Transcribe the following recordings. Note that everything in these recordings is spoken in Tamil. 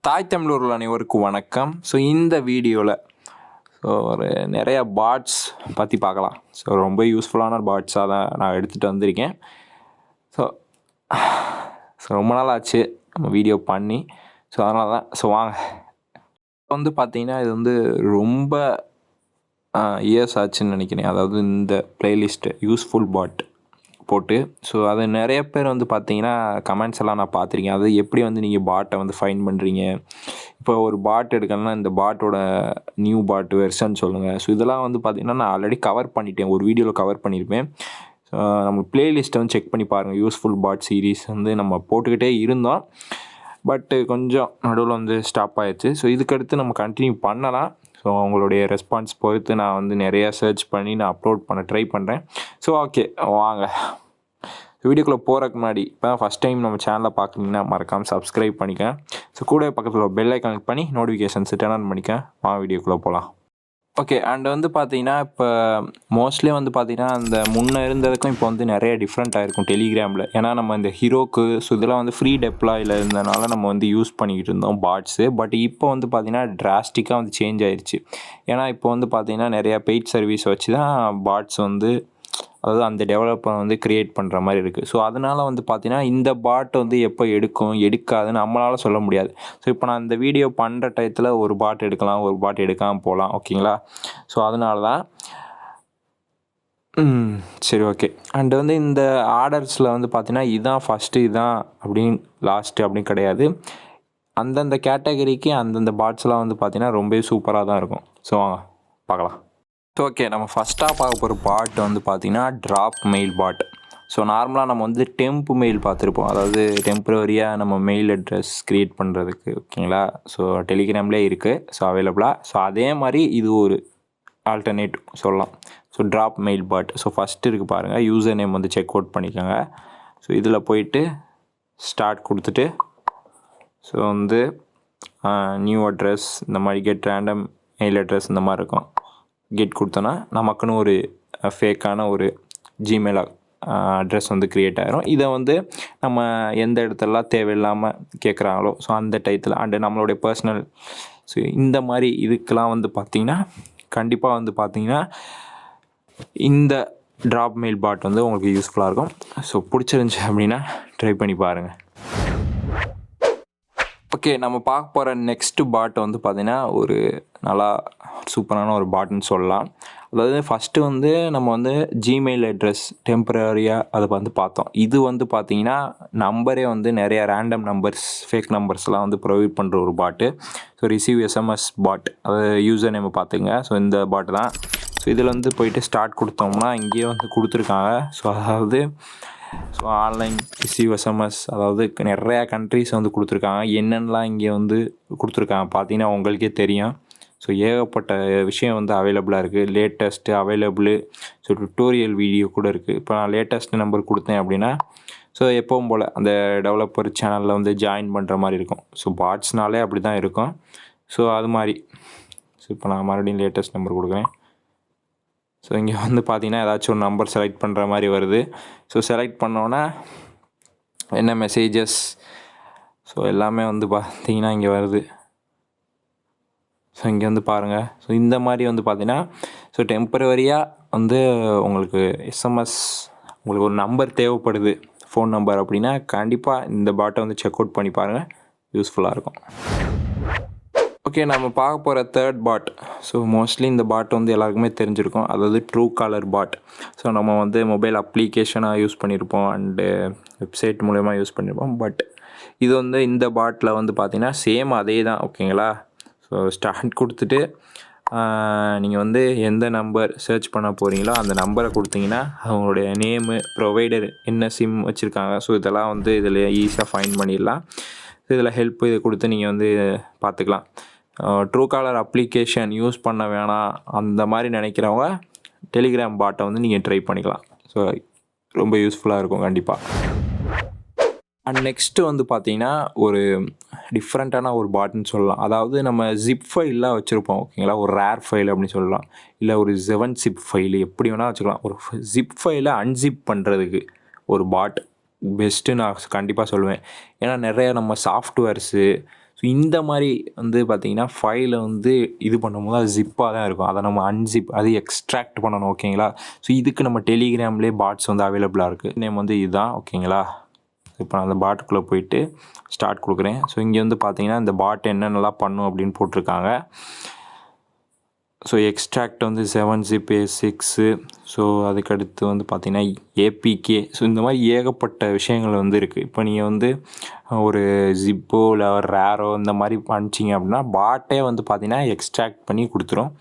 தாய் தமிழர்கள் அனைவருக்கும் வணக்கம். ஸோ இந்த வீடியோவில் ஒரு நிறைய பாட்ஸ் பற்றி பார்க்கலாம். ஸோ ரொம்ப யூஸ்ஃபுல்லான பாட்ஸாக தான் நான் எடுத்துகிட்டு வந்திருக்கேன். ஸோ ரொம்ப நாள் ஆச்சு நம்ம வீடியோ பண்ணி. ஸோ அதனால தான் வாங்க பார்த்தீங்கன்னா இது ரொம்ப இயர்ஸ் ஆச்சுன்னு நினைக்கிறேன். அதாவது இந்த ப்ளேலிஸ்ட்டு யூஸ்ஃபுல் பாட் போட்டு. ஸோ அது நிறைய பேர் பார்த்தீங்கன்னா கமெண்ட்ஸ் எல்லாம் நான் பார்த்துருக்கேன். அது எப்படி நீங்கள் பாட்டை ஃபைண்ட் பண்ணுறீங்க, இப்போ ஒரு பாட் எடுக்கணும்னா இந்த பாட்டோட நியூ பாட் வெர்ஷன் சொல்லுங்கள். ஸோ இதெல்லாம் பார்த்தீங்கன்னா நான் ஆல்ரெடி கவர் பண்ணிட்டேன், ஒரு வீடியோவில் கவர் பண்ணியிருப்பேன். நம்ம ப்ளேலிஸ்ட்டை செக் பண்ணி பாருங்கள். யூஸ்ஃபுல் பாட் சீரீஸ் நம்ம போட்டுக்கிட்டே இருந்தோம், பட்டு கொஞ்சம் நடுவில் ஸ்டாப் ஆயிடுச்சு. ஸோ இதுக்கடுத்து நம்ம கண்டினியூ பண்ணலாம். ஸோ அவங்களுடைய ரெஸ்பான்ஸ் பொறுத்து நான் நிறையா சர்ச் பண்ணி நான் அப்லோட் பண்ண ட்ரை பண்ணுறேன். ஸோ ஓகே வாங்க வீடியோக்குள்ளே போகிறதுக்கு முன்னாடி இப்போ தான் ஃபஸ்ட் டைம் நம்ம சேனலை பார்க்குறீங்கன்னா மறக்காமல் சப்ஸ்கிரைப் பண்ணிக்கேன். ஸோ கூட பக்கத்தில் பெல் ஐக்கான் கிளிக் பண்ணி நோட்டிஃபிகேஷன்ஸ் டர்ன் ஆன் பண்ணிக்கேன். வீடியோக்குள்ளே போகலாம். ஓகே, அண்ட் பார்த்தீங்கன்னா இப்போ மோஸ்ட்லி பார்த்தீங்கன்னா அந்த முன்னே இருந்ததுக்கும் இப்போ நிறைய டிஃப்ரெண்ட்டாக இருக்கும் டெலிகிராமில். ஏன்னா நம்ம இந்த ஹீரோக்கு ஸோ இதெல்லாம் ஃப்ரீ டெப்ளாயில் இருந்தனால நம்ம யூஸ் பண்ணிக்கிட்டு இருந்தோம் பாட்ஸு. பட் இப்போ பார்த்தீங்கன்னா டிராஸ்டிக்காக சேஞ்ச் ஆயிடுச்சு. ஏன்னா இப்போ பார்த்தீங்கன்னா நிறையா பெய்ட் சர்வீஸ் வச்சு தான் பாட்ஸ் அதாவது அந்த டெவலப்பர் கிரியேட் பண்ணுற மாதிரி இருக்குது. ஸோ அதனால் பார்த்தீங்கன்னா இந்த பாட் எப்போ எடுக்காதுன்னு நம்மளால் சொல்ல முடியாது. ஸோ இப்போ நான் இந்த வீடியோ பண்ணுற டயத்தில் ஒரு பாட் எடுக்கலாம், ஒரு பாட் எடுக்காமல் போகலாம். ஓகேங்களா? ஸோ அதனால தான் சரி ஓகே. அண்டு இந்த ஆர்டர்ஸில் பார்த்தீங்கன்னா இதுதான் ஃபஸ்ட்டு, இதுதான் அப்படின்னு லாஸ்ட்டு அப்படின்னு கிடையாது. அந்தந்த கேட்டகரிக்கு அந்தந்த பாட்ஸ்லாம் பார்த்தீங்கன்னா ரொம்ப சூப்பராக தான் இருக்கும். ஸோ வாங்க பார்க்கலாம். ஸோ ஓகே, நம்ம ஃபஸ்ட்டாக பார்க்க போகிற பாட் பார்த்தீங்கன்னா ட்ராப் மெயில் பாட். ஸோ நார்மலாக நம்ம டெம்ப் மெயில் பார்த்துருப்போம், அதாவது டெம்பரரியாக நம்ம மெயில் அட்ரஸ் க்ரியேட் பண்ணுறதுக்கு. ஓகேங்களா? ஸோ டெலிகிராம்லேயே இருக்குது, ஸோ அவைலபிளாக. ஸோ அதே மாதிரி இது ஒரு ஆல்டர்னேட்டிவ் சொல்லலாம். ஸோ ட்ராப் மெயில் பாட். ஸோ ஃபஸ்ட்டு இருக்குது பாருங்கள், யூசர் நேம் செக் அவுட் பண்ணிக்கோங்க. ஸோ இதில் போயிட்டு ஸ்டார்ட் கொடுத்துட்டு ஸோ நியூ அட்ரஸ் இந்த மாதிரி கெட் ரேண்டம் மெயில் அட்ரஸ் இந்த மாதிரி இருக்கும். கெட் கொடுத்தோன்னா நமக்குன்னு ஒரு ஃபேக்கான ஒரு ஜிமெயில் அட்ரஸ் க்ரியேட் ஆகிரும். இதை நம்ம எந்த இடத்துலலாம் தேவையில்லாமல் கேட்குறாங்களோ ஸோ அந்த டயத்தில் அண்டு நம்மளுடைய பர்சனல் ஸோ இந்த மாதிரி இதுக்கெலாம் பார்த்திங்கன்னா கண்டிப்பாக பார்த்திங்கன்னா இந்த ட்ராப் மெயில் பாட் உங்களுக்கு யூஸ்ஃபுல்லாக இருக்கும். ஸோ பிடிச்சிருந்துச்சி அப்படின்னா ட்ரை பண்ணி பாருங்கள். ஓகே, நம்ம பார்க்க போகிற நெக்ஸ்ட்டு பாட் பார்த்திங்கன்னா ஒரு நல்லா சூப்பரான ஒரு பாட்னு சொல்லலாம். அதாவது ஃபஸ்ட்டு நம்ம ஜிமெயில் அட்ரஸ் டெம்பரரியாக அதை பார்த்தோம். இது பார்த்திங்கன்னா நம்பரே நிறையா ரேண்டம் நம்பர்ஸ், ஃபேக் நம்பர்ஸ்லாம் ப்ரொவைட் பண்ணுற ஒரு பாட்டு. ஸோ ரிசீவ் எஸ்எம்எஸ் பாட், அதாவது யூசர் நேம் பார்த்துங்க. ஸோ இந்த பாட்டு தான். ஸோ இதில் போயிட்டு ஸ்டார்ட் கொடுத்தோம்னா இங்கேயே கொடுத்துருக்காங்க. ஸோ அதாவது ஸோ ஆன்லைன் ரிசீவ் எஸ்எம்எஸ், அதாவது நிறையா கண்ட்ரிஸ் கொடுத்துருக்காங்க. என்னென்னலாம் இங்கே கொடுத்துருக்காங்க பார்த்தீங்கன்னா உங்களுக்கே தெரியும். ஸோ ஏகப்பட்ட விஷயம் அவைலபிளாக இருக்குது. Latest available. So tutorial video கூட இருக்குது. இப்போ நான் லேட்டஸ்ட் நம்பர் கொடுத்தேன் அப்படின்னா ஸோ எப்பவும் போல் அந்த டெவலப்பர் சேனலில் ஜாயின் பண்ணுற மாதிரி இருக்கும். ஸோ பாட்ஸ்னாலே அப்படி தான் இருக்கும். ஸோ அது மாதிரி ஸோ இப்போ நான் மறுபடியும் லேட்டஸ்ட் நம்பர் கொடுக்குறேன். ஸோ இங்கே பார்த்தீங்கன்னா ஏதாச்சும் ஒரு நம்பர் செலக்ட் பண்ணுற மாதிரி வருது. ஸோ செலக்ட் பண்ணோன்னா என்ன மெசேஜஸ் ஸோ எல்லாமே பார்த்தீங்கன்னா இங்கே வருது. ஸோ இங்கே பாருங்கள். ஸோ இந்த மாதிரி பார்த்தீங்கன்னா ஸோ டெம்பரரியாக உங்களுக்கு எஸ்எம்எஸ், உங்களுக்கு ஒரு நம்பர் தேவைப்படுது, ஃபோன் நம்பர் அப்படின்னா கண்டிப்பாக இந்த பாட்டை செக் அவுட் பண்ணி பாருங்கள், யூஸ்ஃபுல்லாக இருக்கும். ஓகே, நம்ம பார்க்க போகிற தேர்ட் பாட். ஸோ மோஸ்ட்லி இந்த பாட் எல்லாருக்குமே தெரிஞ்சிருக்கும், அதாவது Truecaller பாட். ஸோ நம்ம மொபைல் அப்ளிகேஷனாக யூஸ் பண்ணியிருப்போம் அண்டு வெப்சைட் மூலயமா யூஸ் பண்ணியிருப்போம். பட் இது இந்த பாட்டில் பார்த்தீங்கன்னா சேம் அதே தான். ஓகேங்களா? ஸோ ஸ்டார்ட் கொடுத்துட்டு நீங்கள் எந்த நம்பர் சர்ச் பண்ண போகிறீங்களோ அந்த நம்பரை கொடுத்தீங்கன்னா அவங்களுடைய நேமு, ப்ரொவைடர், என்ன சிம் வச்சுருக்காங்க, ஸோ இதெல்லாம் இதில் ஈஸியாக ஃபைண்ட் பண்ணிடலாம். இதில் ஹெல்ப் இதை கொடுத்து நீங்கள் பார்த்துக்கலாம். Truecaller அப்ளிகேஷன் யூஸ் பண்ண வேணாம் அந்த மாதிரி நினைக்கிறவங்க டெலிகிராம் பாட்டை நீங்கள் ட்ரை பண்ணிக்கலாம். ஸோ ரொம்ப யூஸ்ஃபுல்லாக இருக்கும் கண்டிப்பாக. அண்ட் நெக்ஸ்ட்டு பார்த்தீங்கன்னா ஒரு டிஃப்ரெண்ட்டான ஒரு பாட்னு சொல்லலாம். அதாவது நம்ம ஜிப் ஃபைல்லாம் வச்சுருப்போம். ஓகேங்களா? ஒரு ரேர் ஃபைல் அப்படின்னு சொல்லலாம், இல்லை ஒரு 7 ஜிப் ஃபைல் எப்படி வேணால் வச்சுக்கலாம். ஒரு ஜிப் ஃபைலை அன்ஜிப் பண்ணுறதுக்கு ஒரு பாட் பெஸ்ட்டு நான் கண்டிப்பாக சொல்லுவேன். ஏன்னா நிறைய நம்ம சாஃப்ட்வேர்ஸு ஸோ இந்த மாதிரி வந்து பார்த்திங்கன்னா ஃபைலை வந்து இது பண்ணும்போது அது ஜிப்பாக தான் இருக்கும். அதை நம்ம அன்ஜிப் அது எக்ஸ்ட்ராக்ட் பண்ணணும். ஓகேங்களா. ஸோ இதுக்கு நம்ம டெலிகிராம்லேயே பாட்ஸ் வந்து அவைலபிளாக இருக்குது. நேம் வந்து இதுதான். ஓகேங்களா. இப்போ நான் அந்த பாட்டுக்குள்ளே போயிட்டு ஸ்டார்ட் கொடுக்குறேன். ஸோ இங்கே வந்து பார்த்திங்கன்னா இந்த பாட் என்னென்னலாம் பண்ணும் அப்படின்னு போட்டிருக்காங்க. ஸோ எக்ஸ்ட்ராக்ட் வந்து 7zip A6. ஸோ அதுக்கடுத்து வந்து பார்த்திங்கன்னா ஏபிகே. ஸோ இந்த மாதிரி ஏகப்பட்ட விஷயங்கள் வந்து இருக்குது. இப்போ நீங்கள் வந்து ஒரு ஜிப்போ இல்லை ஒரு ரேரோ இந்த மாதிரி பண்ணிச்சிங்க அப்படின்னா பாட்டே வந்து பார்த்திங்கன்னா எக்ஸ்ட்ராக்ட் பண்ணி கொடுத்துரும்.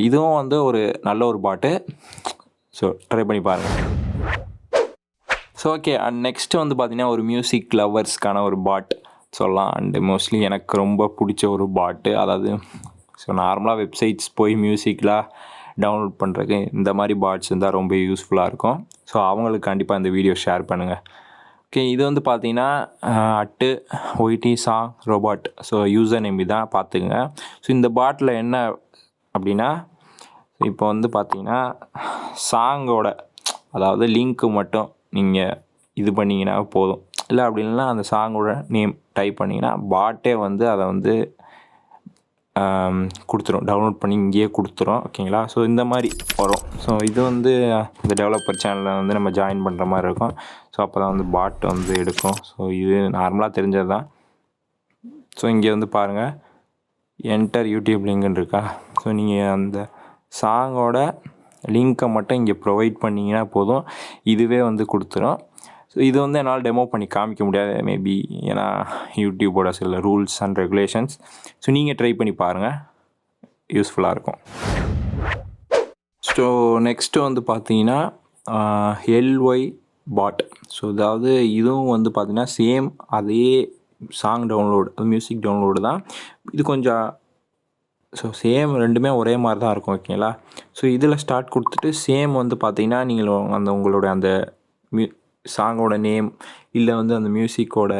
இதுவும் வந்து ஒரு நல்ல ஒரு பாட்டு. ஸோ ட்ரை பண்ணி பாருங்கள். So okay. அண்ட் நெக்ஸ்ட்டு வந்து பார்த்திங்கன்னா ஒரு மியூசிக் லவர்ஸ்க்கான ஒரு பாட் சொல்லலாம். அண்டு மோஸ்ட்லி எனக்கு ரொம்ப பிடிச்ச ஒரு பாட்டு. அதாவது ஸோ நார்மலாக வெப்சைட்ஸ் போய் மியூசிக்லாம் டவுன்லோட் பண்ணுறதுக்கு இந்த மாதிரி பாட்ஸ் இருந்தால் ரொம்ப யூஸ்ஃபுல்லாக இருக்கும். ஸோ அவங்களுக்கு கண்டிப்பாக இந்த வீடியோ ஷேர் பண்ணுங்கள். ஓகே. இது வந்து பார்த்தீங்கன்னா @YT song robot. So user name தான் பார்த்துக்குங்க. ஸோ இந்த பாட்டில் என்ன அப்படின்னா இப்போ வந்து பார்த்தீங்கன்னா சாங்கோட அதாவது லிங்க்கு மட்டும் நீங்கள் இது பண்ணிங்கன்னா போதும். இல்லை அப்படி இல்லைன்னா அந்த சாங்கோட நேம் டைப் பண்ணிங்கன்னா பாட்டே வந்து அதை வந்து கொடுத்துரும். டவுன்லோட் பண்ணி இங்கேயே கொடுத்துரும். ஓகேங்களா. ஸோ இந்த மாதிரி வரும். ஸோ இது வந்து இந்த டெவலப்பர் சேனலில் வந்து நம்ம ஜாயின் பண்ணுற மாதிரி இருக்கும். ஸோ அப்போ தான் வந்து பாட் வந்து எடுக்கும். ஸோ இது நார்மலாக தெரிஞ்சது தான். ஸோ இங்கே வந்து பாருங்கள் என்டர் யூடியூப் லிங்க்னு இருக்கா. ஸோ நீங்கள் அந்த சாங்கோட லிங்க்கை மட்டும் இங்கே ப்ரொவைட் பண்ணிங்கன்னா போதும். இதுவே வந்து கொடுத்துரும். ஸோ இது வந்து என்னால் டெமோ பண்ணி காமிக்க முடியாது மேபி, ஏன்னா யூடியூபோட சில ரூல்ஸ் அண்ட் ரெகுலேஷன்ஸ். ஸோ நீங்கள் ட்ரை பண்ணி பாருங்கள், யூஸ்ஃபுல்லாக இருக்கும். ஸோ நெக்ஸ்ட்டு வந்து பார்த்தீங்கன்னா LY பாட். ஸோ அதாவது இதுவும் வந்து பார்த்திங்கன்னா சேம் அதே சாங் டவுன்லோடு, அது மியூசிக் டவுன்லோடு தான். இது கொஞ்சம் ஸோ சேம் ரெண்டுமே ஒரே மாதிரி தான் இருக்கும். ஓகேங்களா. ஸோ இதில் ஸ்டார்ட் கொடுத்துட்டு சேம் வந்து பார்த்திங்கன்னா நீங்கள் அந்த உங்களோட அந்த சாங்கோட நேம் இல்லை வந்து அந்த மியூசிக்கோட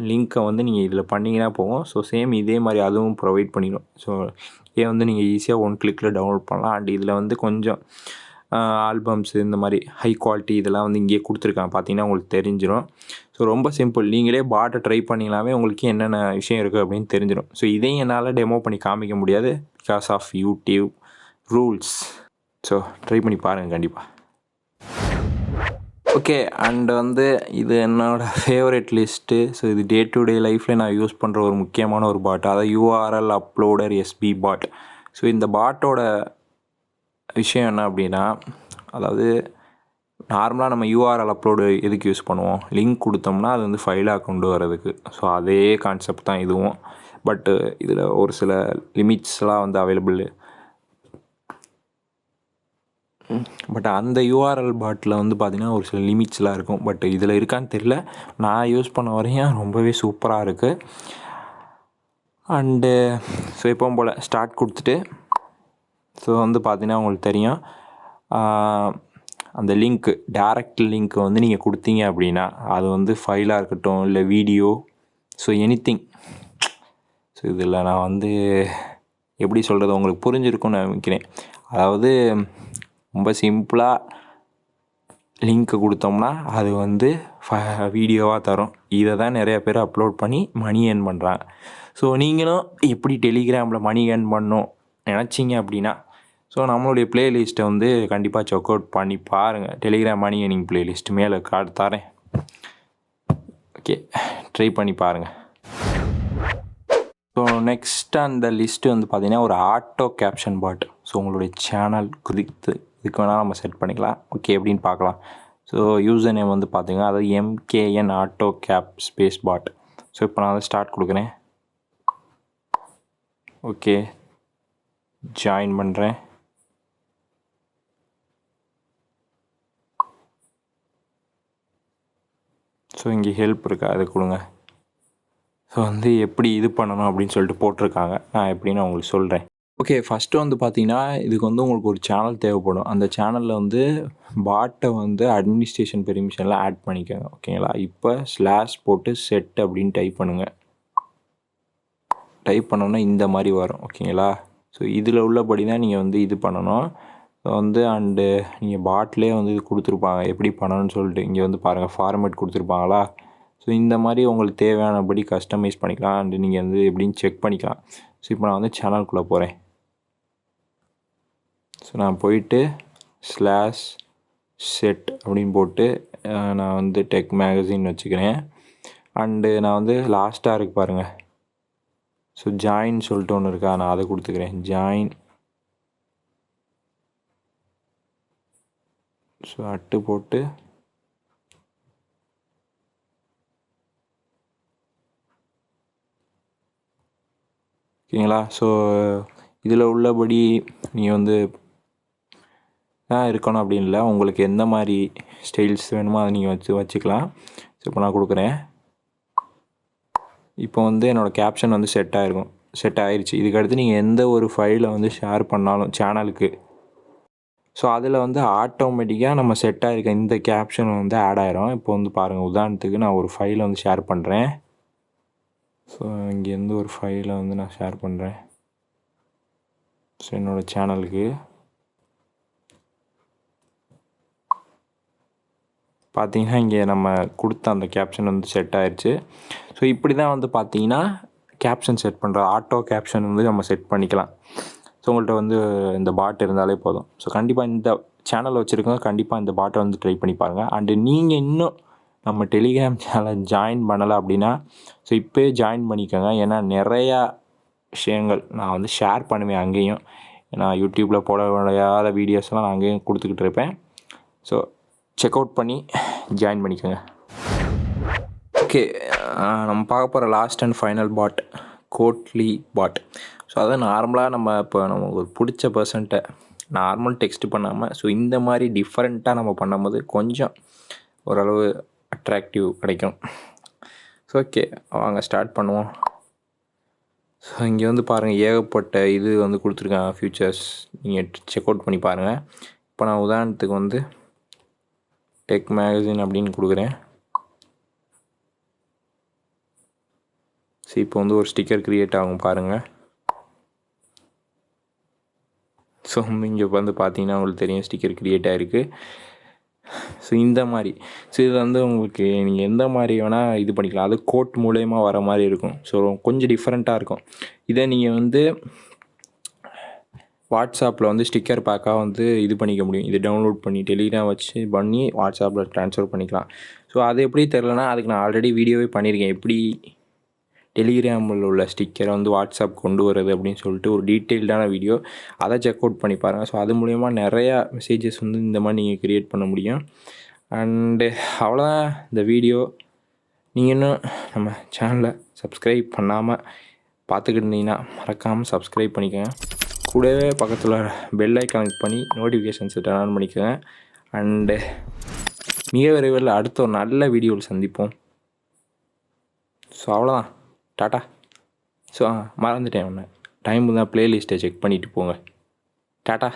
லிங்க்கை வந்து நீங்கள் இதில் பண்ணிங்கன்னா போகும். ஸோ சேம் இதே மாதிரி அதுவும் ப்ரொவைட் பண்ணிடும். ஸோ இதே வந்து நீங்கள் ஈஸியாக 1 கிளிக்கில் டவுன்லோட் பண்ணலாம். அண்ட் இதில் வந்து கொஞ்சம் ஆல்பம்ஸ் இந்த மாதிரி ஹை குவாலிட்டி இதெல்லாம் வந்து இங்கேயே கொடுத்துருக்காங்க. பார்த்தீங்கன்னா உங்களுக்கு தெரிஞ்சிடும். ஸோ ரொம்ப சிம்பிள். நீங்களே பாட்டை ட்ரை பண்ணிங்களாமே உங்களுக்கு என்னென்ன விஷயம் இருக்குது அப்படின்னு தெரிஞ்சிடும். ஸோ இதையும் என்னால் டெமோ பண்ணி காமிக்க முடியாது because of YouTube rules. So try பண்ணி பாருங்கள் கண்டிப்பாக. ஓகே. அண்ட் வந்து இது என்னோடய ஃபேவரட் லிஸ்ட்டு. ஸோ இது டே டு டே லைஃப்பில் நான் யூஸ் பண்ணுற ஒரு முக்கியமான ஒரு பாட். அதாவது Urluploader SB பாட். ஸோ இந்த பாட்டோட விஷயம் என்ன அப்படின்னா, அதாவது நார்மலாக நம்ம URL அப்லோடு எதுக்கு யூஸ் பண்ணுவோம், லிங்க் கொடுத்தோம்னா அது வந்து ஃபைலாக கொண்டு வரதுக்கு. ஸோ அதே கான்செப்ட் தான் இதுவும். பட்டு இதில் ஒரு சில லிமிட்ஸ்லாம் வந்து அவைலபிள். பட் அந்த URL பாட்டில் வந்து பார்த்திங்கன்னா ஒரு சில லிமிட்ஸ்லாம் இருக்கும். பட் இதில் இருக்கான்னு தெரியல. நான் யூஸ் பண்ண வரையும் ரொம்பவே சூப்பராக இருக்குது. அண்டு ஸோ எப்பவும் போல் ஸ்டார்ட் கொடுத்துட்டு ஸோ வந்து பார்த்திங்கன்னா உங்களுக்கு தெரியும் அந்த லிங்க்கு டேரக்ட் லிங்க்கு வந்து நீங்கள் கொடுத்தீங்க அப்படின்னா அது வந்து ஃபைலாக இருக்கட்டும் இல்லை வீடியோ, ஸோ எனிதிங். ஸோ இதில் நான் வந்து எப்படி சொல்கிறது உங்களுக்கு புரிஞ்சிருக்கும்னு நினைக்கிறேன். அதாவது ரொம்ப சிம்பிளாக லிங்க்கு கொடுத்தோம்னா அது வந்து வீடியோவாக தரும். இதை தான் நிறையா பேர் அப்லோட் பண்ணி மணி ஏர்ன் பண்ணுறாங்க. ஸோ நீங்களும் எப்படி டெலிகிராமில் மணி ஏர்ன் பண்ணணும் நினச்சிங்க அப்படின்னா ஸோ நம்மளுடைய ப்ளேலிஸ்ட்டை வந்து கண்டிப்பாக செக் அவுட் பண்ணி பாருங்கள். டெலிகிராம் மணி ஏர்னிங் ப்ளேலிஸ்ட் மேலே கார்டு தரேன். ஓகே, ட்ரை பண்ணி பாருங்கள். ஸோ நெக்ஸ்ட் அந்த லிஸ்ட்டு வந்து பார்த்திங்கன்னா ஒரு AutoCaption பாட். ஸோ உங்களுடைய சேனல் குறித்து இதுக்கு வேணால் நம்ம செட் பண்ணிக்கலாம். ஓகே, எப்படின்னு பார்க்கலாம். ஸோ யூசர் நேம் வந்து பார்த்திங்க அதாவது MKN AutoCap ஸ்பேஸ் பாட். ஸோ இப்போ நான் அதை ஸ்டார்ட் கொடுக்குறேன். ஓகே, ஜாயின் பண்ணுறேன். ஸோ இங்கே ஹெல்ப் இருக்கா, அதை கொடுங்க. ஸோ வந்து எப்படி இது பண்ணணும் அப்படின்னு சொல்லிட்டு போட்டிருக்காங்க. நான் எப்படின்னு உங்களுக்கு சொல்கிறேன். ஓகே, ஃபஸ்ட்டு வந்து பார்த்திங்கன்னா இதுக்கு வந்து உங்களுக்கு ஒரு சேனல் தேவைப்படும். அந்த சேனலில் வந்து பாட்டை வந்து அட்மினிஸ்ட்ரேஷன் பெர்மிஷனில் ஆட் பண்ணிக்கோங்க. ஓகேங்களா. இப்போ ஸ்லாஷ் போட்டு செட் அப்படின்னு டைப் பண்ணுங்கள். டைப் பண்ணோன்னா இந்த மாதிரி வரும். ஓகேங்களா. ஸோ இதில் உள்ளபடி தான் நீங்கள் வந்து இது பண்ணணும். ஸோ வந்து அண்டு நீங்கள் பாட்டிலே வந்து இது கொடுத்துருப்பாங்க எப்படி பண்ணணும்னு சொல்லிட்டு. இங்கே வந்து பாருங்கள் ஃபார்மேட் கொடுத்துருப்பாங்களா. ஸோ இந்த மாதிரி உங்களுக்கு தேவையானபடி கஸ்டமைஸ் பண்ணிக்கலாம். அண்டு நீங்கள் வந்து எப்படின்னு செக் பண்ணிக்கலாம். ஸோ இப்போ நான் வந்து சேனலுக்குள்ளே போகிறேன். ஸோ நான் போயிட்டு /set அப்படின்னு போட்டு நான் வந்து டெக் மேகசின் வச்சுக்கிறேன். அண்டு நான் வந்து லாஸ்ட்டாக இருக்கு பாருங்கள். ஸோ ஜாயின் சொல்லிட்டு ஒன்று இருக்கா, நான் அதை கொடுத்துக்கிறேன். ஜாயின். ஸோ அட்டு போட்டு ஓகேங்களா. ஸோ இதில் உள்ளபடி நீங்கள் வந்து இருக்கணும் அப்படின்னு இல்லை, உங்களுக்கு எந்த மாதிரி ஸ்டைல்ஸ் வேணுமோ அதை நீங்கள் வச்சுக்கலாம். ஸோ இப்போ நான் கொடுக்குறேன். இப்போ வந்து என்னோடய கேப்ஷன் வந்து செட் ஆகிருச்சு. இதுக்கடுத்து நீங்கள் எந்த ஒரு ஃபைலை வந்து ஷேர் பண்ணாலும் சேனலுக்கு, ஸோ அதில் வந்து ஆட்டோமேட்டிக்காக நம்ம செட் ஆகிருக்க இந்த கேப்ஷன் வந்து ஆட் ஆகிரும். இப்போ வந்து பாருங்கள், உதாரணத்துக்கு நான் ஒரு ஃபைலை வந்து ஷேர் பண்ணுறேன். ஸோ இங்கேருந்து ஒரு ஃபைலை வந்து நான் ஷேர் பண்ணுறேன். ஸோ என்னோடய சேனலுக்கு பார்த்தீங்கன்னா இங்கே நம்ம கொடுத்த அந்த கேப்ஷன் வந்து செட் ஆயிடுச்சு. ஸோ இப்படி தான் வந்து பார்த்தீங்கன்னா கேப்ஷன் செட் பண்ணுற ஆட்டோ கேப்ஷன் வந்து நம்ம செட் பண்ணிக்கலாம். ஸோ உங்கள்கிட்ட வந்து இந்த பாட் இருந்தாலே போதும். ஸோ கண்டிப்பாக இந்த சேனல் வச்சுருக்கோங்க, கண்டிப்பாக இந்த பாட்டை வந்து ட்ரை பண்ணி பாருங்கள். அண்டு நீங்கள் இன்னும் நம்ம டெலிகிராம் சேனல் ஜாயின் பண்ணலை அப்படின்னா ஸோ இப்போயே ஜாயின் பண்ணிக்கோங்க. ஏன்னா நிறையா விஷயங்கள் நான் வந்து ஷேர் பண்ணுவேன் அங்கேயும். ஏன்னா யூடியூப்பில் போட முடியாத வீடியோஸ்லாம் நான் அங்கேயும் கொடுத்துக்கிட்டு இருப்பேன். ஸோ செக் அவுட் பண்ணி ஜாயின் பண்ணிக்கோங்க. ஓகே, நம்ம பார்க்க போகிற லாஸ்ட் அண்ட் ஃபைனல் பாட் கோட்லி பாட். ஸோ அதான் நார்மலாக நம்ம இப்போ நம்ம ஒரு பிடிச்ச பர்சன்ட்டை நார்மல் டெக்ஸ்ட் பண்ணாமல் ஸோ இந்த மாதிரி டிஃப்ரெண்ட்டாக நம்ம பண்ணும்போது கொஞ்சம் ஓரளவு அட்ராக்டிவ் கிடைக்கும். ஸோ ஓகே, வாங்க ஸ்டார்ட் பண்ணுவோம். ஸோ இங்கே வந்து பாருங்கள், ஏகப்பட்ட இது வந்து கொடுத்துருக்காங்க ஃபியூச்சர்ஸ். நீங்கள் செக் அவுட் பண்ணி பாருங்கள். இப்போ நான் உதாரணத்துக்கு வந்து டெக் மேகசின் அப்படின்னு கொடுக்குறேன். ஸோ இப்போ வந்து ஒரு ஸ்டிக்கர் க்ரியேட் ஆகும் பாருங்கள். ஸோ இங்கே வந்து பார்த்தீங்கன்னா உங்களுக்கு தெரியும் ஸ்டிக்கர் க்ரியேட் ஆகிருக்கு. ஸோ இந்த மாதிரி இது வந்து உங்களுக்கு நீங்கள் எந்த மாதிரி வேணால் இது பண்ணிக்கலாம். அது கோட் மூலயமா வர மாதிரி இருக்கும். ஸோ கொஞ்சம் டிஃப்ரெண்ட்டாக இருக்கும். இதை நீங்கள் வந்து வாட்ஸ்அப்பில் வந்து ஸ்டிக்கர் பேக்காக வந்து இது பண்ணிக்க முடியும். இது டவுன்லோட் பண்ணி டெலிகிராம் வச்சு பண்ணி வாட்ஸ்அப்பில் ட்ரான்ஸ்ஃபர் பண்ணிக்கலாம். ஸோ அது எப்படி தெரிலனா அதுக்கு நான் ஆல்ரெடி வீடியோவே பண்ணியிருக்கேன், எப்படி டெலிகிராமில் உள்ள ஸ்டிக்கரை வந்து வாட்ஸ்அப் கொண்டு வருது அப்படின்னு சொல்லிட்டு ஒரு டீட்டெயில்டான வீடியோ. அதை செக் அவுட் பண்ணி பாருங்கள். ஸோ அது மூலயமா நிறையா மெசேஜஸ் வந்து இந்த மாதிரி நீங்கள் க்ரியேட் பண்ண முடியும். அண்டு அவ்வளோதான் இந்த வீடியோ. நீங்கள் இன்னும் நம்ம சேனலை சப்ஸ்கிரைப் பண்ணாமல் பார்த்துக்கிட்டு இருந்தீங்கன்னா மறக்காமல் சப்ஸ்கிரைப் பண்ணிக்கோங்க. கூடவே பக்கத்தில் பெல் ஐக்கான் கிளிக் பண்ணி நோட்டிஃபிகேஷன்ஸை டர்ன் ஆன் பண்ணிக்கோங்க. அண்டு மிக விரைவில் அடுத்த ஒரு நல்ல வீடியோவில் சந்திப்போம். ஸோ அவ்வளோதான், டாட்டா. ஸோ மறந்துட்டேன் ஒன்று, டைம் தான் ப்ளேலிஸ்ட்டை செக் பண்ணிவிட்டு போங்க. டாட்டா.